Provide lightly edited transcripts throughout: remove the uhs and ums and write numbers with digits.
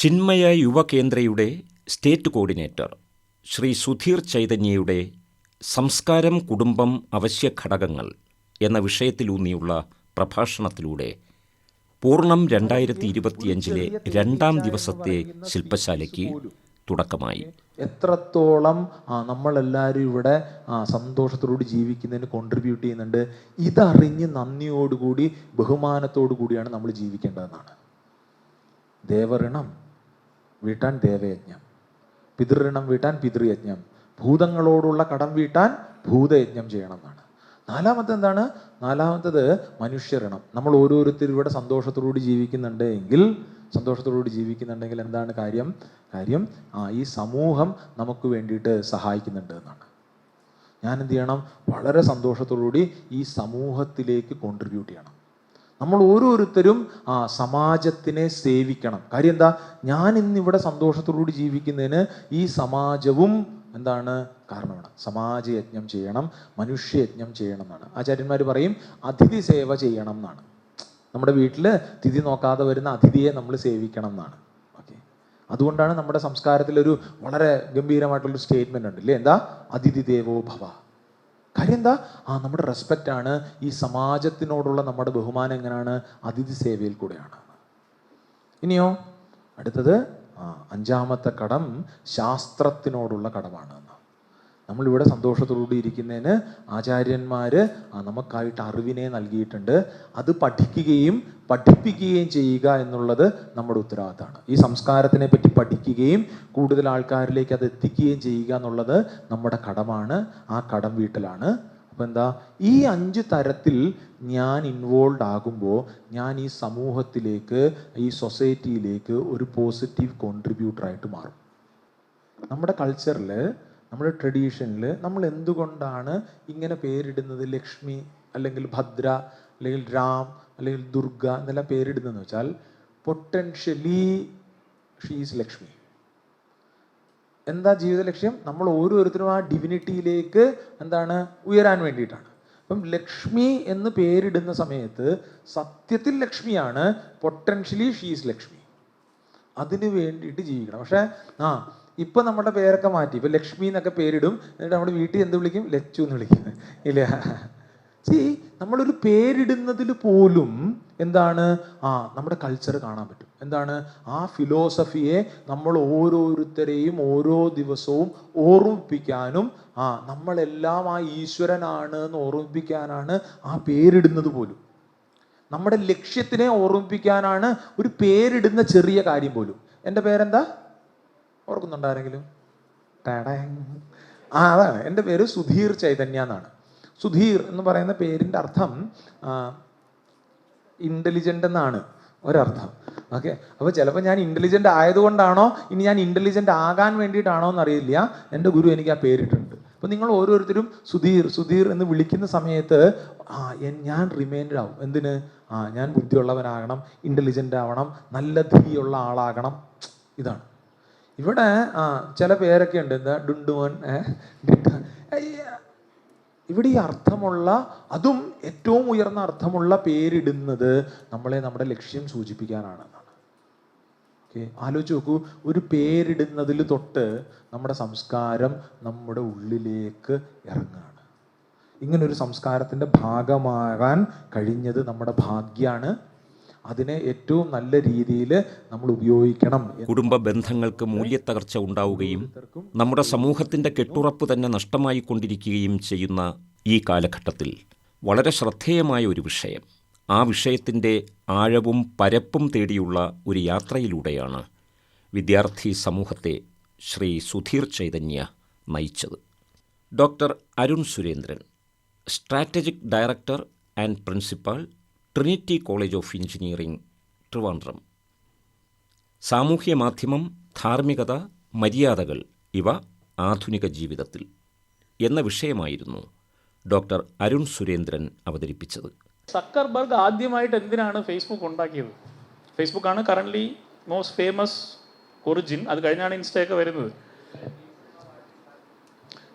Chinmaya യുവകേന്ദ്രയുടെ state coordinator Shri Sudheer ചൈതന്യയുടെ സംസ്കാരം കുടുംബം അവശ്യഘടകങ്ങൾ എന്ന വിഷയത്തിലൂന്നിയുള്ള പ്രഭാഷണത്തിലൂടെ പൂർണ്ണം 2025 രണ്ടാം ദിവസത്തെ ശില്പശാലയ്ക്ക് തുടക്കമായി. എത്രത്തോളം നമ്മളെല്ലാവരും ഇവിടെ സന്തോഷത്തോടുകൂടി ജീവിക്കുന്നതിന് കോൺട്രിബ്യൂട്ട് ചെയ്യുന്നുണ്ട്, ഇതറിഞ്ഞ് നന്ദിയോടുകൂടി ബഹുമാനത്തോടു കൂടിയാണ് നമ്മൾ ജീവിക്കേണ്ടതെന്നാണ്. ദേവഋണം വീട്ടാൻ ദേവയജ്ഞം, പിതൃഋണം വീട്ടാൻ പിതൃയജ്ഞം, ഭൂതങ്ങളോടുള്ള കടം വീട്ടാൻ ഭൂതയജ്ഞം ചെയ്യണം എന്നാണ്. നാലാമത്തെ എന്താണ്? നാലാമത്തത് മനുഷ്യഋണം. നമ്മൾ ഓരോരുത്തരും ഇവിടെ സന്തോഷത്തോടുകൂടി ജീവിക്കുന്നുണ്ടെങ്കിൽ എന്താണ് കാര്യം? ഈ സമൂഹം നമുക്ക് വേണ്ടിയിട്ട് സഹായിക്കുന്നുണ്ട് എന്നാണ്. ഞാൻ എന്ത് ചെയ്യണം? വളരെ സന്തോഷത്തോടുകൂടി ഈ സമൂഹത്തിലേക്ക് കോൺട്രിബ്യൂട്ട് ചെയ്യണം. നമ്മൾ ഓരോരുത്തരും സമാജത്തിനെ സേവിക്കണം. കാര്യം എന്താ? ഞാൻ ഇന്നിവിടെ സന്തോഷത്തോടുകൂടി ജീവിക്കുന്നതിന് ഈ സമാജവും എന്താണ് കാരണമാണ്. സമാജയജ്ഞം ചെയ്യണം, മനുഷ്യയജ്ഞം ചെയ്യണം എന്നാണ്. ആചാര്യന്മാർ പറയും അതിഥി സേവ ചെയ്യണം എന്നാണ്. നമ്മുടെ വീട്ടിൽ തിഥി നോക്കാതെ വരുന്ന അതിഥിയെ നമ്മൾ സേവിക്കണം എന്നാണ്. ഓക്കെ, അതുകൊണ്ടാണ് നമ്മുടെ സംസ്കാരത്തിലൊരു വളരെ ഗംഭീരമായിട്ടുള്ളൊരു സ്റ്റേറ്റ്മെന്റ് ഉണ്ട് ഇല്ലേ? എന്താ? അതിഥി ദേവോ ഭവ. കാര്യം എന്താ? നമ്മുടെ റെസ്പെക്റ്റ് ആണ്. ഈ സമാജത്തിനോടുള്ള നമ്മുടെ ബഹുമാനം എങ്ങനെയാണ്? അതിഥി സേവയിൽ കൂടെയാണ്. ഇനിയോ അടുത്തത് അഞ്ചാമത്തെ കടം ശാസ്ത്രത്തിനോടുള്ള കടമാണ്. നമ്മളിവിടെ സന്തോഷത്തോടുകൂടി ഇരിക്കുന്നതിന് ആചാര്യന്മാർ നമുക്കായിട്ട് അറിവിനെ നൽകിയിട്ടുണ്ട്. അത് പഠിക്കുകയും പഠിപ്പിക്കുകയും ചെയ്യുക എന്നുള്ളത് നമ്മുടെ ഉത്തരവാദിത്തമാണ്. ഈ സംസ്കാരത്തിനെ പറ്റി പഠിക്കുകയും കൂടുതൽ ആൾക്കാരിലേക്ക് അത് എത്തിക്കുകയും ചെയ്യുക എന്നുള്ളത് നമ്മുടെ കടമാണ്. ആ കടം വീട്ടലാണ്. അപ്പം എന്താ? ഈ 5 തരത്തിൽ ഞാൻ ഇൻവോൾവ് ആകുമ്പോൾ ഞാൻ ഈ സമൂഹത്തിലേക്ക്, ഈ സൊസൈറ്റിയിലേക്ക് ഒരു പോസിറ്റീവ് കോൺട്രിബ്യൂട്ടറായിട്ട് മാറും. നമ്മുടെ കൾച്ചറിൽ, നമ്മുടെ ട്രഡീഷനിൽ നമ്മൾ എന്തുകൊണ്ടാണ് ഇങ്ങനെ പേരിടുന്നത്? ലക്ഷ്മി അല്ലെങ്കിൽ ഭദ്ര അല്ലെങ്കിൽ രാം അല്ലെങ്കിൽ ദുർഗ എന്നെല്ലാം പേരിടുന്നതെന്ന് വെച്ചാൽ പൊട്ടൻഷ്യലി ഷീ ഈസ് ലക്ഷ്മി. എന്താ ജീവിത ലക്ഷ്യം? നമ്മൾ ഓരോരുത്തരും ആ ഡിവിനിറ്റിയിലേക്ക് എന്താണ് ഉയരാൻ വേണ്ടിയിട്ടാണ്. അപ്പം ലക്ഷ്മി എന്ന് പേരിടുന്ന സമയത്ത് സത്യത്തിൽ ലക്ഷ്മിയാണ്, പൊട്ടൻഷ്യലി ഷീ ഈസ് ലക്ഷ്മി. അതിന് വേണ്ടിയിട്ട് ജീവിക്കണം. പക്ഷേ ഇപ്പൊ നമ്മുടെ പേരൊക്കെ മാറ്റി. ഇപ്പൊ ലക്ഷ്മി എന്നൊക്കെ പേരിടും, എന്നിട്ട് നമ്മുടെ വീട്ടിൽ എന്ത് വിളിക്കും? ലച്ചു എന്ന് വിളിക്കും ഇല്ല. നമ്മളൊരു പേരിടുന്നതിൽ പോലും എന്താണ് നമ്മുടെ കൾച്ചർ കാണാൻ പറ്റും. എന്താണ്? ആ ഫിലോസഫിയെ നമ്മൾ ഓരോരുത്തരെയും ഓരോ ദിവസവും ഓർമ്മിപ്പിക്കാനും നമ്മളെല്ലാം ആ ഈശ്വരനാണ് എന്ന് ഓർമ്മിപ്പിക്കാനാണ് ആ പേരിടുന്നത് പോലും. നമ്മുടെ ലക്ഷ്യത്തിനെ ഓർമ്മിപ്പിക്കാനാണ് ഒരു പേരിടുന്ന ചെറിയ കാര്യം പോലും. എൻ്റെ പേരെന്താ? ഓർക്കുന്നുണ്ടാരെങ്കിലും? അതാണ്, എൻ്റെ പേര് സുധീർ ചൈതന്യ എന്നാണ്. സുധീർ എന്ന് പറയുന്ന പേരിൻ്റെ അർത്ഥം ഇൻ്റലിജൻ്റ് എന്നാണ് ഒരർത്ഥം. ഓക്കെ, അപ്പോൾ ചിലപ്പോൾ ഞാൻ ഇൻ്റലിജൻ്റ് ആയതുകൊണ്ടാണോ ഇനി ഞാൻ ഇൻ്റലിജൻ്റ് ആകാൻ വേണ്ടിയിട്ടാണോ എന്നറിയില്ല, എൻ്റെ ഗുരു എനിക്ക് ആ പേരിട്ടുണ്ട്. അപ്പോൾ നിങ്ങൾ ഓരോരുത്തരും സുധീർ സുധീർ എന്ന് വിളിക്കുന്ന സമയത്ത് ഞാൻ റിമൈൻഡ് ആവും. എന്തിന്? ഞാൻ ബുദ്ധിയുള്ളവനാകണം, ഇൻ്റലിജൻ്റ് ആവണം, നല്ല ധീയുള്ള ആളാകണം. ഇതാണ്. ഇവിടെ ചില പേരൊക്കെ ഉണ്ട്. എന്താ? ഡുണ്ടുമോൻ. ഇവിടെ ഈ അർത്ഥമുള്ള, അതും ഏറ്റവും ഉയർന്ന അർത്ഥമുള്ള പേരിടുന്നത് നമ്മളെ നമ്മുടെ ലക്ഷ്യം സൂചിപ്പിക്കാനാണെന്നാണ്. ഓക്കെ, ആലോചിച്ച് നോക്കൂ. ഒരു പേരിടുന്നതിൽ തൊട്ട് നമ്മുടെ സംസ്കാരം നമ്മുടെ ഉള്ളിലേക്ക് ഇറങ്ങുകയാണ്. ഇങ്ങനൊരു സംസ്കാരത്തിൻ്റെ ഭാഗമാകാൻ കഴിഞ്ഞത് നമ്മുടെ ഭാഗ്യമാണ്. അതിനെ ഏറ്റവും നല്ല രീതിയിൽ നമ്മൾ ഉപയോഗിക്കണം. കുടുംബ ബന്ധങ്ങൾക്ക് മൂല്യത്തകർച്ച ഉണ്ടാവുകയും നമ്മുടെ സമൂഹത്തിൻ്റെ കെട്ടുറപ്പ് തന്നെ നഷ്ടമായി കൊണ്ടിരിക്കുകയും ചെയ്യുന്ന ഈ കാലഘട്ടത്തിൽ വളരെ ശ്രദ്ധേയമായ ഒരു വിഷയം, ആ വിഷയത്തിൻ്റെ ആഴവും പരപ്പും തേടിയുള്ള ഒരു യാത്രയിലൂടെയാണ് വിദ്യാർത്ഥി സമൂഹത്തെ ശ്രീ സുധീർ ചൈതന്യ നയിച്ചത്. Doctor Arun Surendran, strategic director and principal, Trinity college of engineering, Trivandrum. സാമൂഹ്യ മാധ്യമം, ധാർമ്മികത, മര്യാദകൾ ഇവ ആധുനിക ജീവിതത്തിൽ എന്ന വിഷയമായിരുന്നു ഡോക്ടർ അരുൺ സുരേന്ദ്രൻ അവതരിപ്പിച്ചത്. സക്കർബർഗ് ആദ്യമായിട്ട് എന്തിനാണ് ഫേസ്ബുക്ക് ഉണ്ടാക്കിയത്? ഫേസ്ബുക്കാണ് കറൻ്റ്ലി മോസ്റ്റ് ഫേമസ് ഒറിജിൻ. അത് കഴിഞ്ഞാണ് ഇൻസ്റ്റയൊക്കെ വരുന്നത്.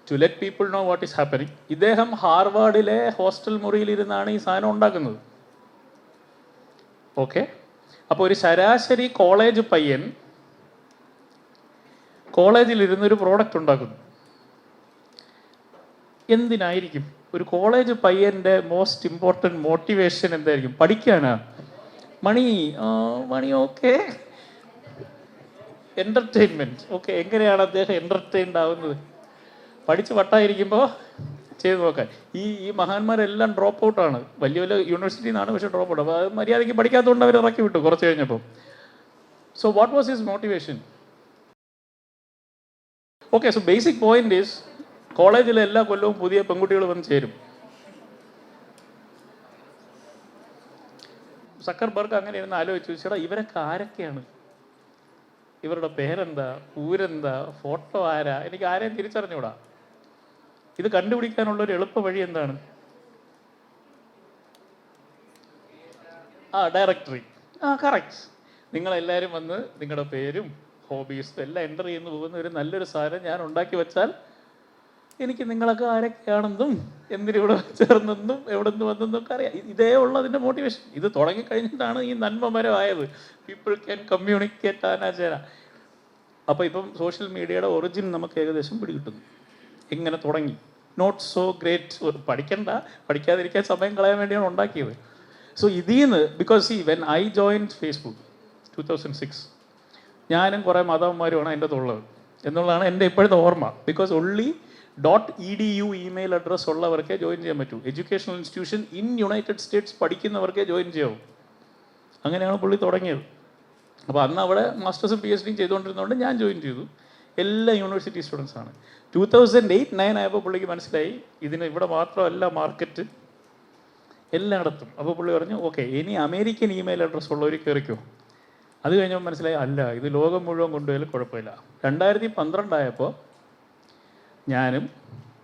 To let people know what is happening. ഇദ്ദേഹം ഹാർവാർഡിലെ ഹോസ്റ്റൽ മുറിയിലിരുന്നാണ് ഈ സാധനം ഉണ്ടാക്കുന്നത്. ഓക്കെ, അപ്പോൾ ഒരു ശരാശരി കോളേജ് പയ്യൻ കോളേജിലിരുന്നൊരു പ്രോഡക്റ്റ് ഉണ്ടാക്കുന്നു. എന്തിനായിരിക്കും? ഒരു കോളേജ് പയ്യൻ്റെ മോസ്റ്റ് ഇമ്പോർട്ടൻറ്റ് മോട്ടിവേഷൻ എന്തായിരിക്കും? പഠിക്കാനാ? മണി ഓക്കെ, എൻ്റർടൈൻമെൻറ്റ് ഓക്കെ. എങ്ങനെയാണ് അദ്ദേഹം എൻ്റർടൈൻഡ് ആവുന്നത്? പഠിച്ച് വട്ടായിരിക്കുമ്പോൾ ചെയ്ത് നോക്കാൻ. ഈ മഹാന്മാരെല്ലാം ഡ്രോപ്പ് ഔട്ടാണ്, വലിയ വലിയ യൂണിവേഴ്സിറ്റിയിൽ നിന്നാണ്, പക്ഷേ ഡ്രോപ്പ് ഔട്ട്. അപ്പോൾ അത് മര്യാദയ്ക്ക് പഠിക്കാത്തതുകൊണ്ട് അവർ ഇറക്കി വിട്ടു കുറച്ച് കഴിഞ്ഞപ്പോൾ. So what was his motivation? Okay, so basic point is, കോളേജിലെ എല്ലാ കൊല്ലവും പുതിയ പെൺകുട്ടികൾ വന്ന് ചേരും. സക്കർബർഗ് അങ്ങനെ ഇരുന്ന് ആലോചിച്ചു, ചേട്ടാ ഇവരൊക്കെ ആരൊക്കെയാണ്? ഇവരുടെ പേരെന്താ, ഊരെന്താ, ഫോട്ടോ ആരാ? എനിക്ക് ആരെയും തിരിച്ചറിഞ്ഞൂടാ. ഇത് കണ്ടുപിടിക്കാനുള്ളൊരു എളുപ്പ വഴി എന്താണ്? ഡയറക്ടറി. കറക്റ്റ്. നിങ്ങളെല്ലാവരും വന്ന് നിങ്ങളുടെ പേരും ഹോബീസും എല്ലാം എൻ്റർ ചെയ്യുന്നു പോകുന്ന ഒരു നല്ലൊരു സാധനം ഞാൻ ഉണ്ടാക്കി വെച്ചാൽ എനിക്ക് നിങ്ങളൊക്കെ ആരൊക്കെയാണെന്നും എന്തിനിവിടെ ചേർന്നെന്നും എവിടെ നിന്ന് വന്നെന്നൊക്കെ അറിയാം. ഇതേ ഉള്ളതിൻ്റെ മോട്ടിവേഷൻ. ഇത് തുടങ്ങിക്കഴിഞ്ഞിട്ടാണ് ഈ നന്മമരമായത്. പീപ്പിൾ ക്യാൻ കമ്മ്യൂണിക്കേറ്റ് ആനാചാര. അപ്പോൾ ഇപ്പം സോഷ്യൽ മീഡിയയുടെ ഒറിജിൻ നമുക്ക് ഏകദേശം പിടികിട്ടുന്നു. എങ്ങനെ തുടങ്ങി? Not so great. പഠിക്കാതിരിക്കാൻ സമയം കളയാൻ വേണ്ടിയാണ് ഉണ്ടാക്കിയത്. സോ ഇതിൽ നിന്ന്, because when I joined Facebook 2006, ഞാനും കുറേ മാതാവന്മാരുമാണ് അതിൻ്റെ അകത്തുള്ളത് എന്നുള്ളതാണ് എൻ്റെ ഇപ്പോഴത്തെ ഓർമ്മ. Because only .edu email address ഉള്ളവർക്കേ ജോയിൻ ചെയ്യാൻ പറ്റൂ. Educational institution in United States പഠിക്കുന്നവർക്കേ ജോയിൻ ചെയ്യാവൂ. അങ്ങനെയാണ് പുള്ളി തുടങ്ങിയത്. അപ്പോൾ അന്ന് അവിടെ മാസ്റ്റേഴ്സും PhD ചെയ്തുകൊണ്ടിരുന്നതുകൊണ്ട് ഞാൻ ജോയിൻ ചെയ്തു. എല്ലാ യൂണിവേഴ്സിറ്റി സ്റ്റുഡൻസാണ്. 2008-09 ആയപ്പോൾ പുള്ളിക്ക് മനസ്സിലായി ഇതിന് ഇവിടെ മാത്രമല്ല മാർക്കറ്റ്, എല്ലായിടത്തും. അപ്പോൾ പുള്ളി പറഞ്ഞു, ഓക്കെ ഇനി അമേരിക്കൻ ഇമെയിൽ അഡ്രസ്സ് ഉള്ളവർ കയറിക്കോ. അത് കഴിഞ്ഞപ്പോൾ മനസ്സിലായി, അല്ല ഇത് ലോകം മുഴുവൻ കൊണ്ടുപോയാലും കുഴപ്പമില്ല. 2012 ആയപ്പോൾ ഞാനും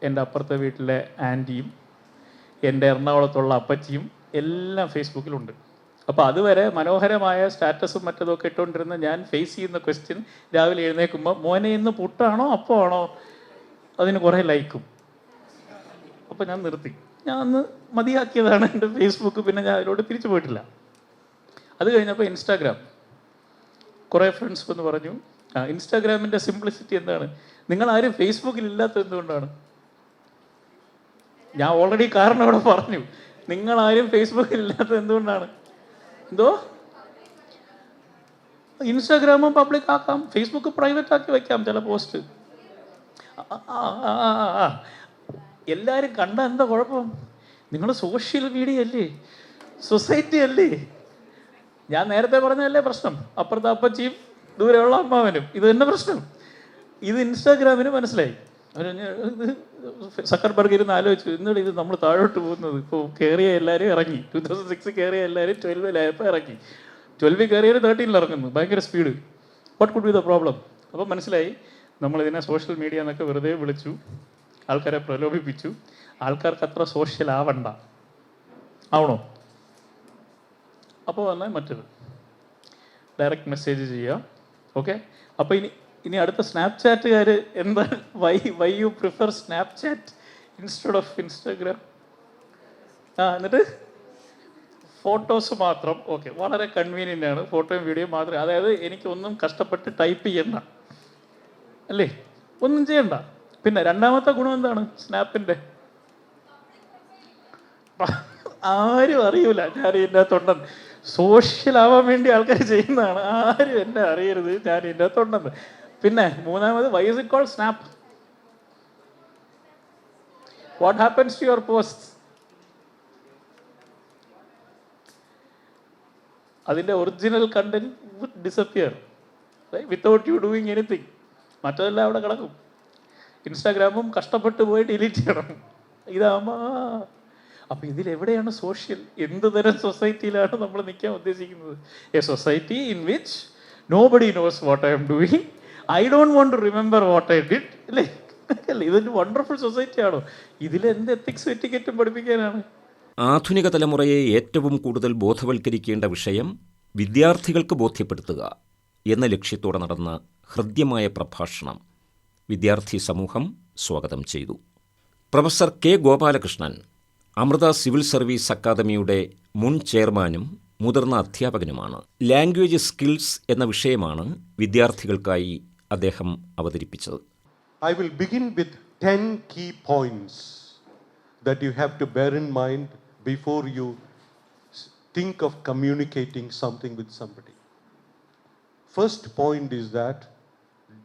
എൻ്റെ അപ്പുറത്തെ വീട്ടിലെ ആൻറ്റിയും എൻ്റെ എറണാകുളത്തുള്ള അപ്പച്ചിയും എല്ലാം ഫേസ്ബുക്കിലുണ്ട്. അപ്പോൾ അതുവരെ മനോഹരമായ സ്റ്റാറ്റസും മറ്റതൊക്കെ ഇട്ടുകൊണ്ടിരുന്ന ഞാൻ ഫേസ് ചെയ്യുന്ന ക്വസ്റ്റ്യൻ, രാവിലെ എഴുന്നേൽക്കുമ്പോൾ മോനെ ഇന്ന് പുട്ടാണോ അപ്പമാണോ? അതിന് കുറേ ലൈക്കും. അപ്പോൾ ഞാൻ നിർത്തി. ഞാൻ അന്ന് മതിയാക്കിയതാണ് എൻ്റെ ഫേസ്ബുക്ക്. പിന്നെ ഞാൻ അതിലോട്ട് തിരിച്ചു പോയിട്ടില്ല. അത് കഴിഞ്ഞപ്പോൾ ഇൻസ്റ്റാഗ്രാം. കുറേ ഫ്രണ്ട്സ് വന്ന് പറഞ്ഞു, ഇൻസ്റ്റാഗ്രാമിൻ്റെ സിംപ്ലിസിറ്റി എന്താണ്? നിങ്ങളാരും ഫേസ്ബുക്കിൽ ഇല്ലാത്തത് എന്തുകൊണ്ടാണ്? ഞാൻ ഓൾറെഡി കാരണം ഇവിടെ പറഞ്ഞു. നിങ്ങളാരും ഫേസ്ബുക്കിൽ ഇല്ലാത്തത് എന്തുകൊണ്ടാണ്? എന്തോ? ഇൻസ്റ്റാഗ്രാമും പബ്ലിക് ആക്കാം, ഫേസ്ബുക്ക് പ്രൈവറ്റ് ആക്കി വയ്ക്കാം ചില പോസ്റ്റ്. എല്ലാവരും കണ്ട എന്താ കുഴപ്പം? നിങ്ങൾ സോഷ്യൽ മീഡിയ അല്ലേ, സൊസൈറ്റി അല്ലേ? ഞാൻ നേരത്തെ പറഞ്ഞതല്ലേ പ്രശ്നം. അപ്പുറത്തെ അപ്പച്ചിയും ദൂരെയുള്ള അമ്മാവനും ഇത് തന്നെ പ്രശ്നം. ഇത് ഇൻസ്റ്റാഗ്രാമിന് മനസ്സിലായി. സക്കർബർഗ് ഇരുന്ന് ആലോചിച്ചു, എന്നിട്ട് ഇത് നമ്മൾ താഴോട്ട് പോകുന്നത്. ഇപ്പോൾ കയറിയ എല്ലാവരും ഇറങ്ങി. 2006 കയറിയ എല്ലാവരും 12 ഇറങ്ങി. 12 കയറിയ 13 ഇറങ്ങുന്നു. ഭയങ്കര speed. What could be the problem? അപ്പോൾ മനസ്സിലായി, നമ്മളിതിനെ സോഷ്യൽ മീഡിയ എന്നൊക്കെ വെറുതെ വിളിച്ചു, ആൾക്കാരെ പ്രലോഭിപ്പിച്ചു. ആൾക്കാർക്ക് അത്ര സോഷ്യൽ ആവണ്ട. ആവണോ? അപ്പോൾ വന്നാൽ മറ്റേത് ഡയറക്റ്റ് മെസ്സേജ് ചെയ്യുക. ഓക്കെ, അപ്പോൾ ഇനി അടുത്ത സ്നാപ്ചാറ്റുകാർ എന്താ, why you prefer Snapchat instead of Instagram? എന്നിട്ട് ഫോട്ടോസ് മാത്രം. ഓക്കെ, വളരെ കൺവീനിയൻ്റ് ആണ്. ഫോട്ടോയും വീഡിയോ മാത്രമേ. അതായത് എനിക്കൊന്നും കഷ്ടപ്പെട്ട് ടൈപ്പ് ചെയ്യണ്ട അല്ലേ, ഒന്നും ചെയ്യണ്ട. പിന്നെ രണ്ടാമത്തെ ഗുണം എന്താണ് സ്നാപ്പിൻ്റെ? ആരും അറിയൂല ഞാൻ ഇതിൻ്റെ അകത്തുണ്ടെന്ന്. സോഷ്യൽ ആവാൻ വേണ്ടി ആൾക്കാർ ചെയ്യുന്നതാണ്. ആരും എന്നെ അറിയരുത് ഞാൻ ഇതിൻ്റെ അകത്തുണ്ടെന്ന്. പിന്നെ മൂന്നാമത്, why is it called snap? What happens to your post? അതിൻ്റെ original content would disappear without you doing anything. മറ്റതെല്ലാം അവിടെ കിടക്കും. ഇൻസ്റ്റാഗ്രാമും കഷ്ടപ്പെട്ട് പോയി ഡിലീറ്റ് ചെയ്യണം. ഇതാകുമ്പോൾ അപ്പോൾ ഇതിലെവിടെയാണ് സോഷ്യൽ? എന്ത് തരം സൊസൈറ്റിയിലാണ് നമ്മൾ നിൽക്കാൻ ഉദ്ദേശിക്കുന്നത്? A society in which nobody knows what I'm doing, I don't want to remember what I did അല്ലേ? അല്ലേ, ഇതൊരു വണ്ടർഫുൾ സൊസൈറ്റി ആണോ? ഇതിലെന്ത് എത്തിക്സും എറ്റിക്കറ്റും പഠിപ്പിക്കാനാണ്? ആധുനിക തലമുറയെ ഏറ്റവും കൂടുതൽ ബോധവൽക്കരിക്കേണ്ട വിഷയം വിദ്യാർത്ഥികൾക്ക് ബോധ്യപ്പെടുത്തുക എന്ന ലക്ഷ്യത്തോടെ നടന്ന ഹൃദ്യമായ പ്രഭാഷണം വിദ്യാർത്ഥി സമൂഹം സ്വാഗതം ചെയ്തു. Professor K Gopalakrishnan Amrita civil service അക്കാദമിയുടെ മുൻ ചെയർമാനും മുതിർന്ന അധ്യാപകനുമാണ്. ലാംഗ്വേജ് സ്കിൽസ് എന്ന വിഷയമാണ് വിദ്യാർത്ഥികൾക്കായി അദ്ദേഹം അവതരിപ്പിച്ചത്. I will begin with 10 key points that you have to bear in mind before you think of communicating something with somebody. First point is that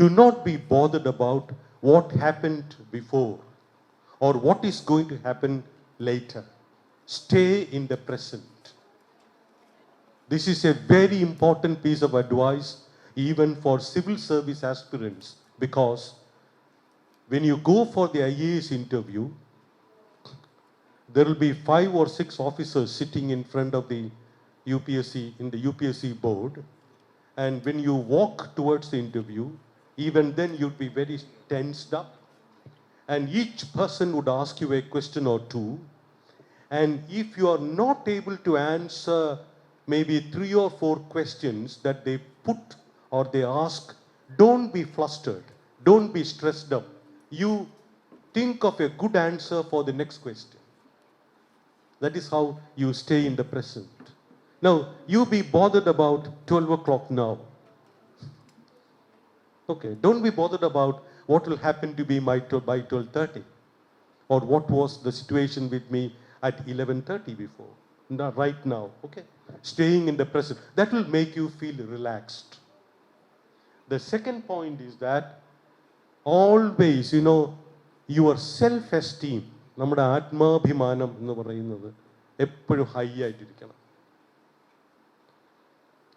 do not be bothered about what happened before or what is going to happen later. Stay in the present. This is a very important piece of advice even for civil service aspirants, because when you go for the IAS interview, there will be 5 or 6 officers sitting in front of the UPSC, in the UPSC board. And when you walk towards the interview, even then you'd be very tensed up. And each person would ask you a question or two. And if you are not able to answer maybe 3 or 4 questions that they put or they ask, don't be flustered. Don't be stressed up. You think of a good answer for the next question. That is how you stay in the present. Now, you be bothered about 12 o'clock now. Okay, don't be bothered about what will happen to me by 12:30 or what was the situation with me at 11:30 before. Not right now, okay? Staying in the present. That will make you feel relaxed. The second point is that always, your self-esteem, നമ്മുടെ ആത്മാഭിമാനം എന്ന് പറയുന്നത് എപ്പോഴും high ആയിട്ടിരിക്കണം.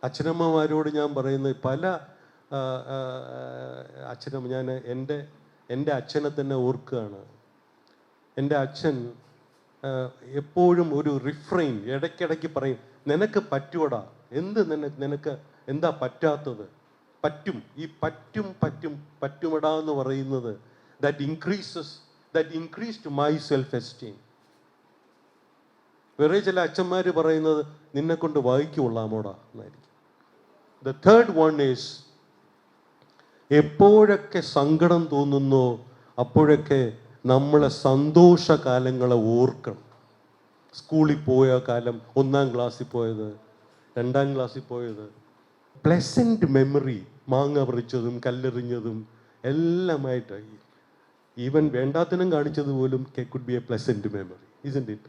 അച്ഛനമ്മമാരോട് ഞാൻ പറയുന്നത്, പല ഞാൻ എൻ്റെ അച്ഛനെ തന്നെ ഓർക്കുകയാണ്. എൻ്റെ അച്ഛൻ എപ്പോഴും ഒരു റിഫ്രെയിൻ ഇടയ്ക്കിടയ്ക്ക് പറയും, നിനക്ക് പറ്റുവടാ, നിനക്ക് എന്താ പറ്റാത്തത്, പറ്റും, ഈ പറ്റുമിടാ എന്ന് പറയുന്നത് that increased my self-esteem. വേറെ ചില അച്ഛന്മാർ പറയുന്നത് നിന്നെ കൊണ്ട് വായിക്കൊള്ളാമോടാ എന്നായിരിക്കും. The third one is, എപ്പോഴൊക്കെ സങ്കടം തോന്നുന്നോ അപ്പോഴൊക്കെ നമ്മളെ സന്തോഷകാലങ്ങളെ ഓർക്കണം. സ്കൂളിൽ പോയ കാലം, 1ാം ക്ലാസ്സിൽ പോയത്, 2ാം ക്ലാസ്സിൽ പോയത്, പ്ലസൻറ്റ് മെമ്മറി, മാങ്ങ പറിച്ചതും കല്ലെറിഞ്ഞതും എല്ലാമായിട്ട്, ഈവൻ വേണ്ടാത്തനം കാണിച്ചത് പോലും could be a pleasant memory, isn't it?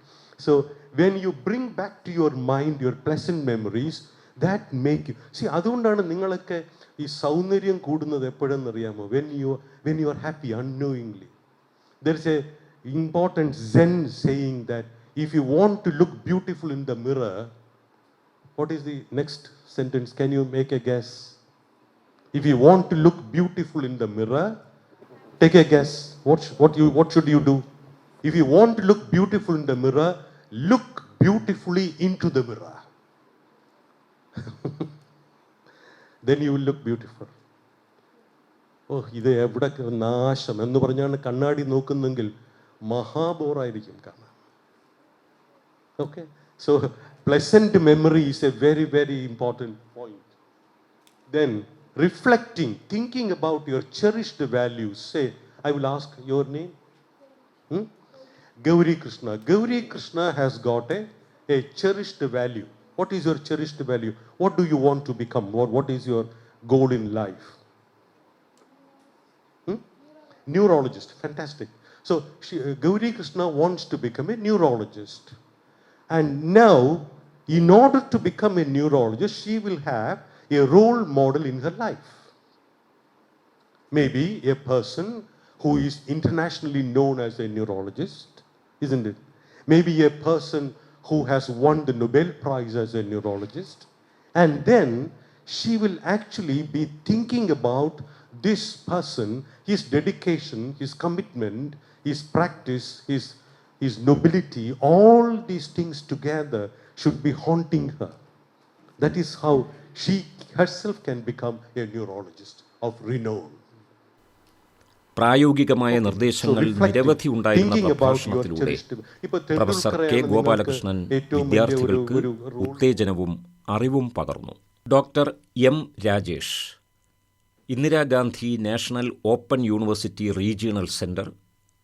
So when you bring back to your mind your pleasant memories, that make you see, അതുകൊണ്ടാണ് നിങ്ങളൊക്കെ ഈ സൗന്ദര്യം കൂടുന്നത് എപ്പോഴെന്നറിയാമോ? when you are happy unknowingly. There is a important Zen saying that if you want to look beautiful in the mirror, what is the next sentence? Can you make a guess? If you want to look beautiful in the mirror, take a guess. What should you do? If you want to look beautiful in the mirror, look beautifully into the mirror. Then you will look beautiful. ഇത് എവിടെ നാശം എന്ന് പറഞ്ഞാണ് കണ്ണാടി നോക്കുന്നെങ്കിൽ മഹാബോറായിരിക്കും കാണാൻ. Okay, so pleasant memory is a very, very important point. Then reflecting, thinking about your cherished values. Say, I will ask your name. Gauri Krishna. Gauri Krishna has got a cherished value. What is your cherished value? What do you want to become? What is your goal in life? Neurologist. Fantastic. So Gauri Krishna wants to become a neurologist. And now, in order to become a neurologist, she will have a role model in her life. Maybe a person who is internationally known as a neurologist, isn't it? Maybe a person who has won the Nobel Prize as a neurologist. And then she will actually be thinking about this person, his dedication, his commitment, his practice, his nobility, all these things together should be haunting her. That is how she herself can become a neurologist of renown. പ്രായോഗികമായ നിർദ്ദേശങ്ങൾ നിരവധി ഉണ്ടായിരുന്ന പ്രഭാഷണത്തിലൂടെ professor K Gopalakrishnan വിദ്യാർത്ഥികൾക്ക് ഉത്തേജനവും അറിവും പകർന്നു. Doctor M Rajesh, Indira Gandhi national open university regional centre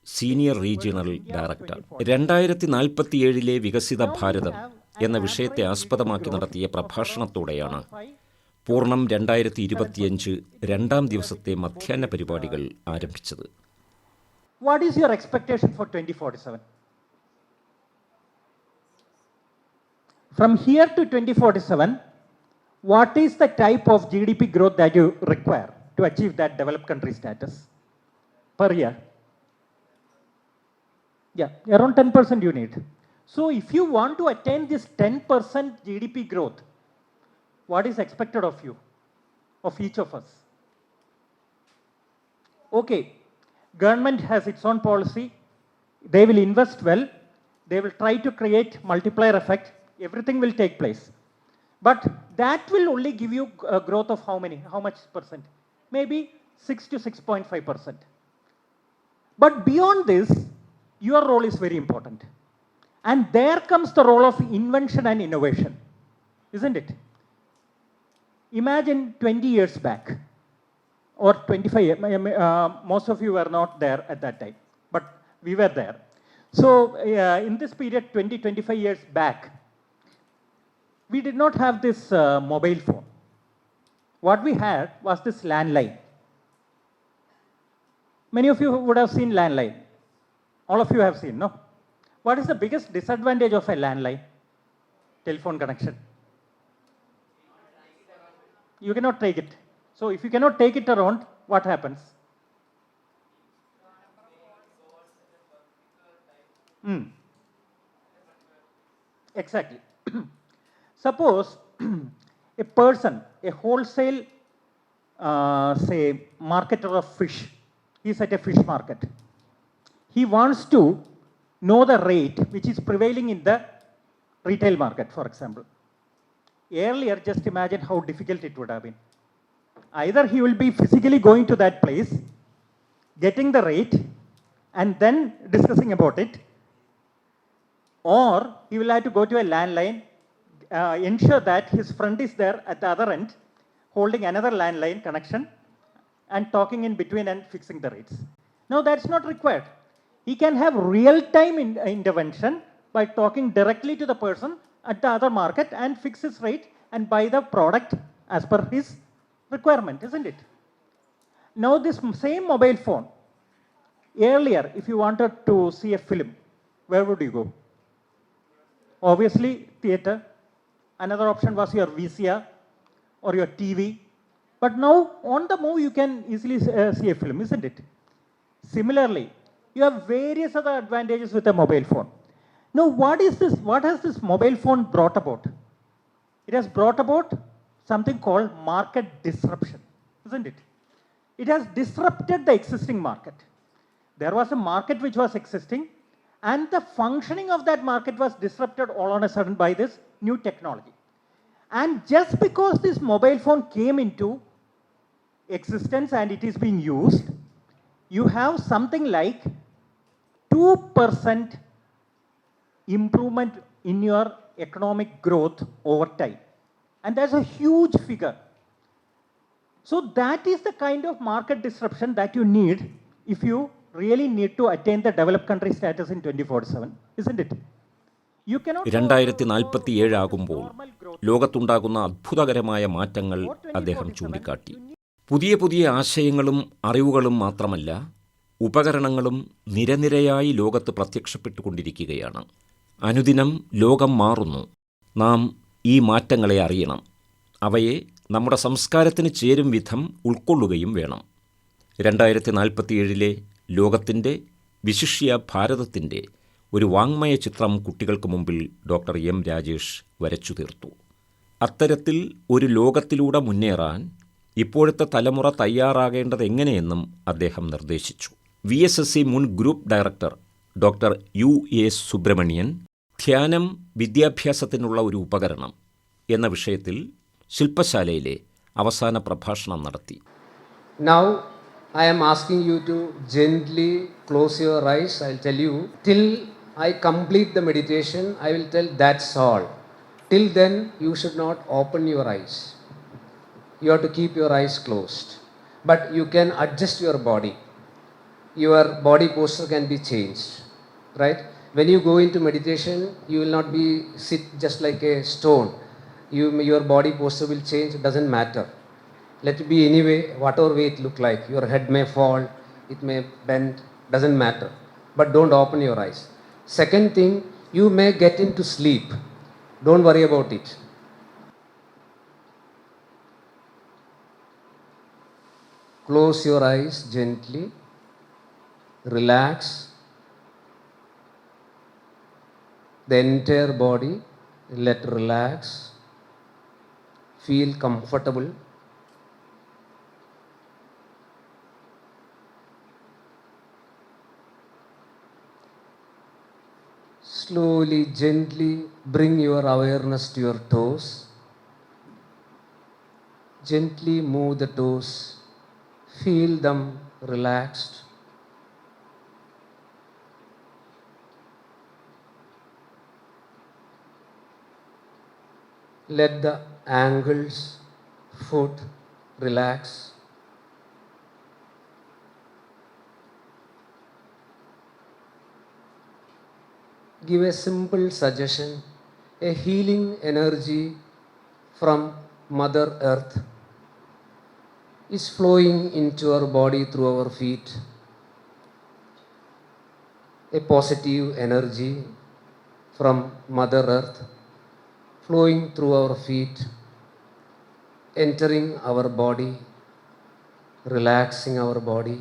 senior regional director. 2047 വികസിത ഭാരതം എന്ന വിഷയത്തെ ആസ്പദമാക്കി നടത്തിയ പ്രഭാഷണത്തോടെയാണ് പൂർണ്ണം 2025 രണ്ടാം ദിവസത്തെ മധ്യാഹ്ന പരിപാടികൾ ആരംഭിച്ചത്. What is your expectation for 2047? From here to 2047, what is the type of GDP growth that you require to achieve that developed country status per year? Yeah, around 10% you need. So if you want to attain this 10% GDP growth, what is expected of you, of each of us? Okay, government has its own policy. They will invest well. They will try to create multiplier effect. Everything will take place. But that will only give you a growth of how many? How much percent? Maybe 6 to 6.5%. But beyond this, your role is very important. And there comes the role of invention and innovation, isn't it? Imagine 20 years back, or 25, most of you were not there at that time, but we were there. So in this period, 25 years back, we did not have this mobile phone. What we had was this landline. Many of you would have seen landline. All of you have seen, no? What is the biggest disadvantage of a landline? Telephone connection. You cannot take it. So if you cannot take it around, what happens? Exactly. Suppose a person, a wholesale, say, marketer of fish, he's at a fish market. He wants to know the rate which is prevailing in the retail market, for example. Earlier, just imagine how difficult it would have been. Either he will be physically going to that place, getting the rate, and then discussing about it, or he will have to go to a landline, ensure that his friend is there at the other end, holding another landline connection, and talking in between and fixing the rates. Now, that's not required. He can have real-time intervention by talking directly to the person at the other market and fix his rate and buy the product as per his requirement, isn't it? Now this same mobile phone, earlier if you wanted to see a film, where would you go? Obviously theater. Another option was your VCR or your TV. But now on the move you can easily see a film, isn't it? Similarly, you have various other advantages with a mobile phone. Now, what has this mobile phone brought about? It has brought about something called market disruption, isn't it? It has disrupted the existing market. There was a market which was existing, and the functioning of that market was disrupted all on a sudden by this new technology. And just because this mobile phone came into existence and it is being used, you have something like 2% improvement in your economic growth over time. And that's a huge figure. So that is the kind of market disruption that you need if you really need to attain the developed country status in 2047, isn't it? 2047 ആകുമ്പോൾ ലോകത്തുണ്ടാകുന്ന അത്ഭുതകരമായ മാറ്റങ്ങൾ അദ്ദേഹം ചൂണ്ടിക്കാട്ടി. പുതിയ പുതിയ ആശയങ്ങളും അറിവുകളും മാത്രമല്ല, ഉപകരണങ്ങളും നിരനിരയായി ലോകത്ത് പ്രത്യക്ഷപ്പെട്ടുകൊണ്ടിരിക്കുകയാണ്. അനുദിനം ലോകം മാറുന്നു. നാം ഈ മാറ്റങ്ങളെ അറിയണം. അവയെ നമ്മുടെ സംസ്കാരത്തിന് ചേരും വിധം ഉൾക്കൊള്ളുകയും വേണം. 2047 ലോകത്തിൻ്റെ, വിശിഷ്യ ഭാരതത്തിൻ്റെ ഒരു വാങ്മയ ചിത്രം കുട്ടികൾക്ക് മുമ്പിൽ ഡോക്ടർ എം രാജേഷ് വരച്ചു തീർത്തു. അത്തരത്തിൽ ഒരു ലോകത്തിലൂടെ മുന്നേറാൻ ഇപ്പോഴത്തെ തലമുറ തയ്യാറാകേണ്ടത് എങ്ങനെയെന്നും അദ്ദേഹം നിർദ്ദേശിച്ചു. VSSC മുൻ group director doctor U.A. Subramanian ധ്യാനം വിദ്യാഭ്യാസത്തിനുള്ള ഒരു ഉപകരണം എന്ന വിഷയത്തിൽ ശില്പശാലയിലെ അവസാന പ്രഭാഷണം നടത്തി. Now I am asking you to gently close your eyes. I will tell you till I complete the meditation. I will tell that's all. Till then you should not open your eyes. You have to keep your eyes closed. But you can adjust your body. Your body posture can be changed. Right? When you go into meditation, you will not be sit just like a stone. your body posture will change, it doesn't matter. Let it be anyway, whatever way it look like. Your head may fall, it may bend, doesn't matter. But don't open your eyes. Second thing, you may get into sleep. Don't worry about it. Close your eyes gently, relax. The entire body, let relax. Feel comfortable. Slowly, gently bring your awareness to your toes. Gently move the toes. Feel them relaxed. Let the ankles, foot relax. Give a simple suggestion, a healing energy from Mother Earth is flowing into our body through our feet. A positive energy from Mother Earth flowing through our feet, entering our body, relaxing our body.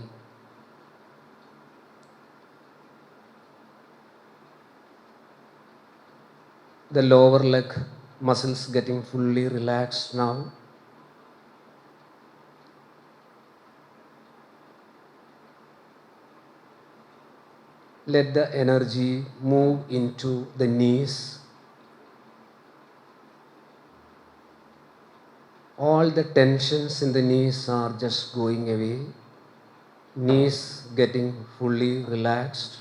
The lower leg muscles getting fully relaxed now. Let the energy move into the knees. All the tensions in the knees are just going away. Knees getting fully relaxed.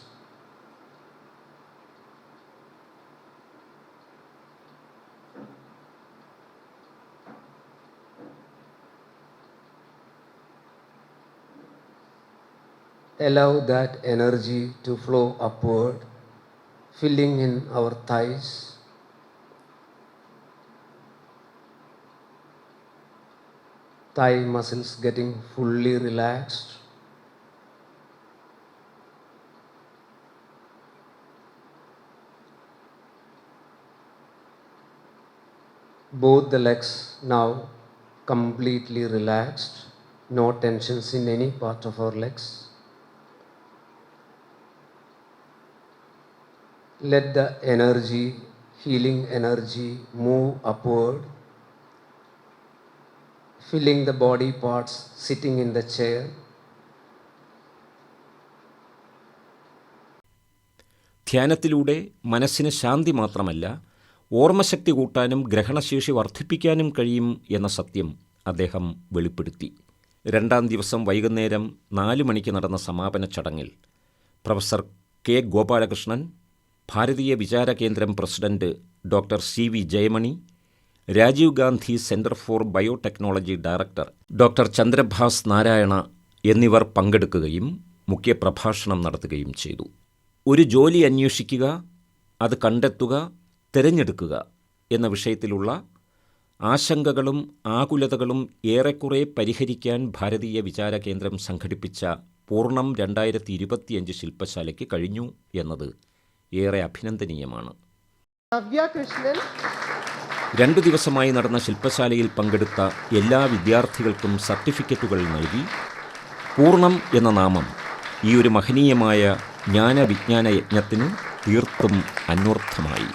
Allow that energy to flow upward, filling in our thighs. Thigh muscles getting fully relaxed. Both the legs now completely relaxed. No tensions in any part of our legs. Let the energy, healing energy, move upward, filling the body parts sitting in the chair. ധ്യാനത്തിലൂടെ മനസ്സിന് ശാന്തി മാത്രമല്ല, ഓർമ്മശക്തി കൂട്ടാനും ഗ്രഹണശേഷി വർദ്ധിപ്പിക്കാനും കഴിയും എന്ന സത്യം അദ്ദേഹം വെളിപ്പെടുത്തി. 2-ാം ദിവസം വൈകുന്നേരം 4 മണിക്ക് നടന്ന സമാപന ചടങ്ങിൽ professor K Gopalakrishnan, Bharatiya Vichara Kendram president doctor CV Jayamani, Rajiv Gandhi centre for biotechnology director doctor Chandrabhas Narayana എന്നിവർ പങ്കെടുക്കുകയും മുഖ്യപ്രഭാഷണം നടത്തുകയും ചെയ്തു. ഒരു ജോലി അന്വേഷിക്കുക, അത് കണ്ടെത്തുക, തിരഞ്ഞെടുക്കുക എന്ന വിഷയത്തിലുള്ള ആശങ്കകളും ആകുലതകളും ഏറെക്കുറെ പരിഹരിക്കാൻ ഭാരതീയ വിചാര കേന്ദ്രം സംഘടിപ്പിച്ച പൂർണ്ണം 2025 ശില്പശാലയ്ക്ക് കഴിഞ്ഞു എന്നത് ഏറെ അഭിനന്ദനീയമാണ്. 2 ദിവസമായി നടന്ന ശില്പശാലയിൽ പങ്കെടുത്ത എല്ലാ വിദ്യാർത്ഥികൾക്കും സർട്ടിഫിക്കറ്റുകൾ നൽകി. പൂർണ്ണം എന്ന നാമം ഈ ഒരു മഹനീയമായ ജ്ഞാനവിജ്ഞാന യജ്ഞത്തിന് തീർത്തും അന്വർത്ഥമായി.